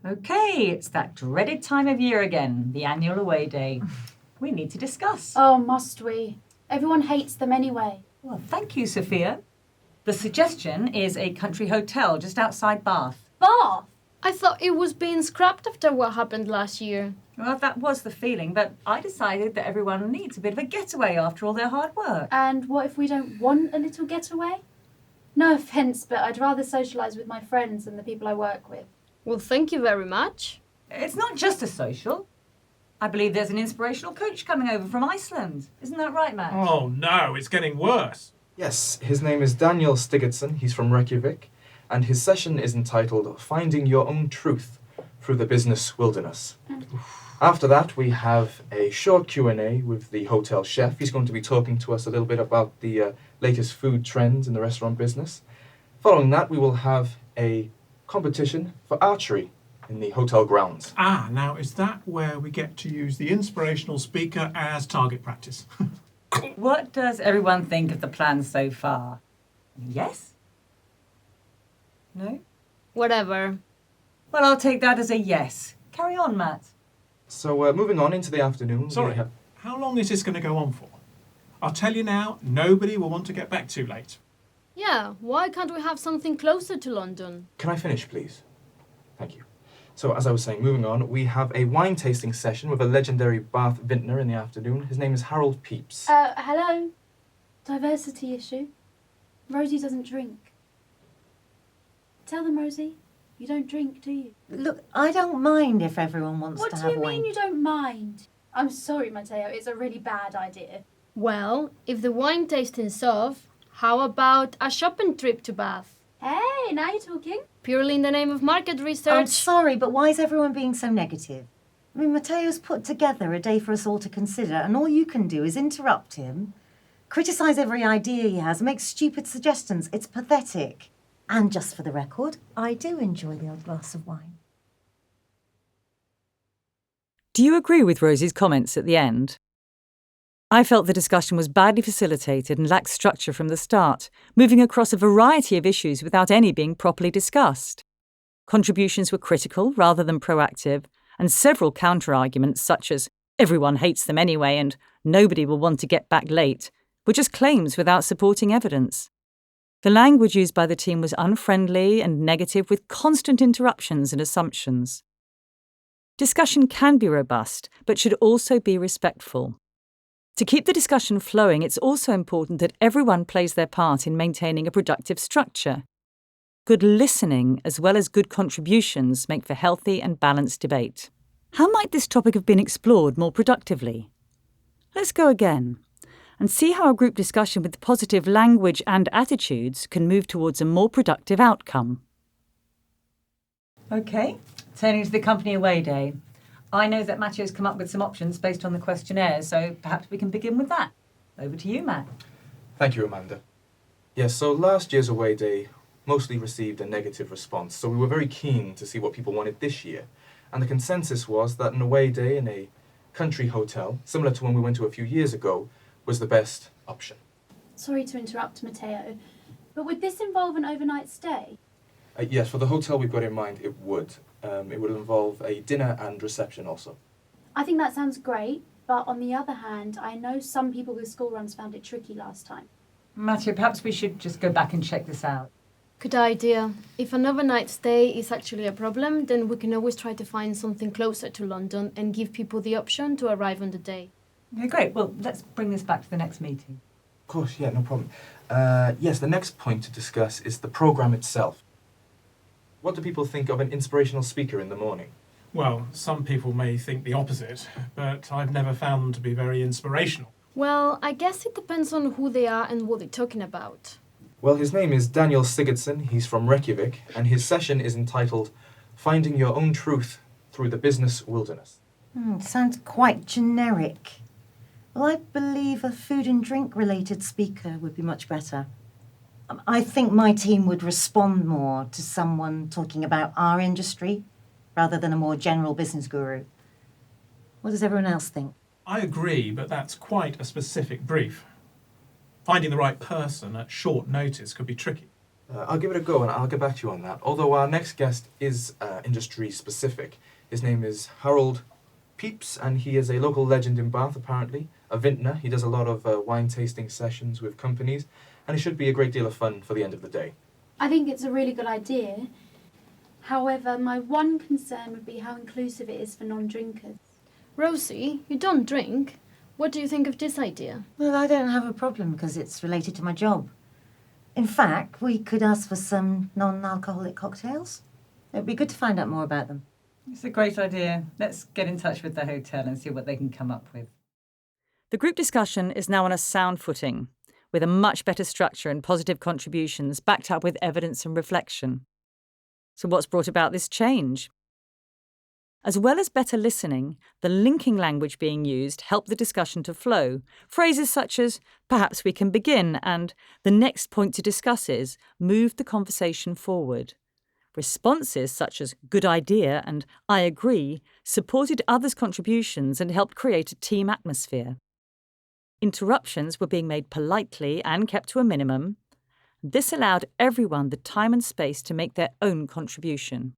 Okay, it's that dreaded time of year again, the annual away day. We need to discuss. Oh, must we? Everyone hates them anyway. Well, thank you, Sophia. The suggestion is a country hotel just outside Bath. Bath? I thought it was being scrapped after what happened last year. Well, that was the feeling, but I decided that everyone needs a bit of a getaway after all their hard work. And what if we don't want a little getaway? No offence, but I'd rather socialise with my friends than the people I work with. Well, thank you very much. It's not just a social. I believe there's an inspirational coach coming over from Iceland. Isn't that right, Matt? Oh no, it's getting worse. Yes, his name is Daniel Stiggertson. He's from Reykjavik, and his session is entitled Finding Your Own Truth Through the Business Wilderness. After that, we have a short Q&A with the hotel chef. He's going to be talking to us a little bit about the latest food trends in the restaurant business. Following that, we will have a competition for archery in the hotel grounds. Now is that where we get to use the inspirational speaker as target practice? What does everyone think of the plan so far? Yes? No? Whatever. Well, I'll take that as a yes. Carry on, Matt. So moving on into the afternoon. we Sorry, have- how long is this going to go on for? I'll tell you now, nobody will want to get back too late. Yeah, why can't we have something closer to London? Can I finish, please? Thank you. So, as I was saying, moving on, we have a wine tasting session with a legendary Bath vintner in the afternoon. His name is Harold Pepys. Hello? Diversity issue. Rosie doesn't drink. Tell them, Rosie, you don't drink, do you? Look, I don't mind if everyone wants What to do have you wine. mean you don't mind? I'm sorry, Matteo, it's a really bad idea. Well, if the wine tasting's off, how about a shopping trip to Bath? Hey, now you're talking. Purely in the name of market research. I'm sorry, but why is everyone being so negative? I mean, Matteo's put together a day for us all to consider, and all you can do is interrupt him, criticise every idea he has, make stupid suggestions. It's pathetic. And just for the record, I do enjoy the odd glass of wine. Do you agree with Rosie's comments at the end? I felt the discussion was badly facilitated and lacked structure from the start, moving across a variety of issues without any being properly discussed. Contributions were critical rather than proactive, and several counter-arguments such as everyone hates them anyway and nobody will want to get back late were just claims without supporting evidence. The language used by the team was unfriendly and negative with constant interruptions and assumptions. Discussion can be robust, but should also be respectful. To keep the discussion flowing, it's also important that everyone plays their part in maintaining a productive structure. Good listening, as well as good contributions, make for healthy and balanced debate. How might this topic have been explored more productively? Let's go again and see how a group discussion with positive language and attitudes can move towards a more productive outcome. OK, turning to the company away day. I know that Matthew's come up with some options based on the questionnaire, so perhaps we can begin with that. Over to you, Matt. Thank you, Amanda. Yes, so last year's away day mostly received a negative response, so we were very keen to see what people wanted this year. And the consensus was that an away day in a country hotel, similar to one we went to a few years ago, was the best option. Sorry to interrupt, Matteo, but would this involve an overnight stay? Yes, for the hotel we've got in mind, it would. It would involve a dinner and reception also. I think that sounds great, but on the other hand, I know some people with school runs found it tricky last time. Matthew, perhaps we should just go back and check this out. Good idea. If an overnight stay is actually a problem, then we can always try to find something closer to London and give people the option to arrive on the day. Okay, great. Well, let's bring this back to the next meeting. Of course, yeah, no problem. Yes, the next point to discuss is the programme itself. What do people think of an inspirational speaker in the morning? Well, some people may think the opposite, but I've never found them to be very inspirational. Well, I guess it depends on who they are and what they're talking about. Well, his name is Daniel Sigurdsson, he's from Reykjavik, and his session is entitled Finding Your Own Truth Through the Business Wilderness. Sounds quite generic. Well, I believe a food and drink related speaker would be much better. I think my team would respond more to someone talking about our industry rather than a more general business guru. What does everyone else think? I agree, but that's quite a specific brief. Finding the right person at short notice could be tricky. I'll give it a go and I'll get back to you on that. Although our next guest is industry specific. His name is Harold Pepys, and he is a local legend in Bath, apparently. A vintner. He does a lot of wine tasting sessions with companies, and it should be a great deal of fun for the end of the day. I think it's a really good idea. However, my one concern would be how inclusive it is for non-drinkers. Rosie, you don't drink. What do you think of this idea? Well, I don't have a problem because it's related to my job. In fact, we could ask for some non-alcoholic cocktails. It'd be good to find out more about them. It's a great idea. Let's get in touch with the hotel and see what they can come up with. The group discussion is now on a sound footing, with a much better structure and positive contributions backed up with evidence and reflection. So what's brought about this change? As well as better listening, the linking language being used helped the discussion to flow. Phrases such as, perhaps we can begin, and the next point to discuss is, moved the conversation forward. Responses such as, good idea and I agree, supported others' contributions and helped create a team atmosphere. Interruptions were being made politely and kept to a minimum. This allowed everyone the time and space to make their own contribution.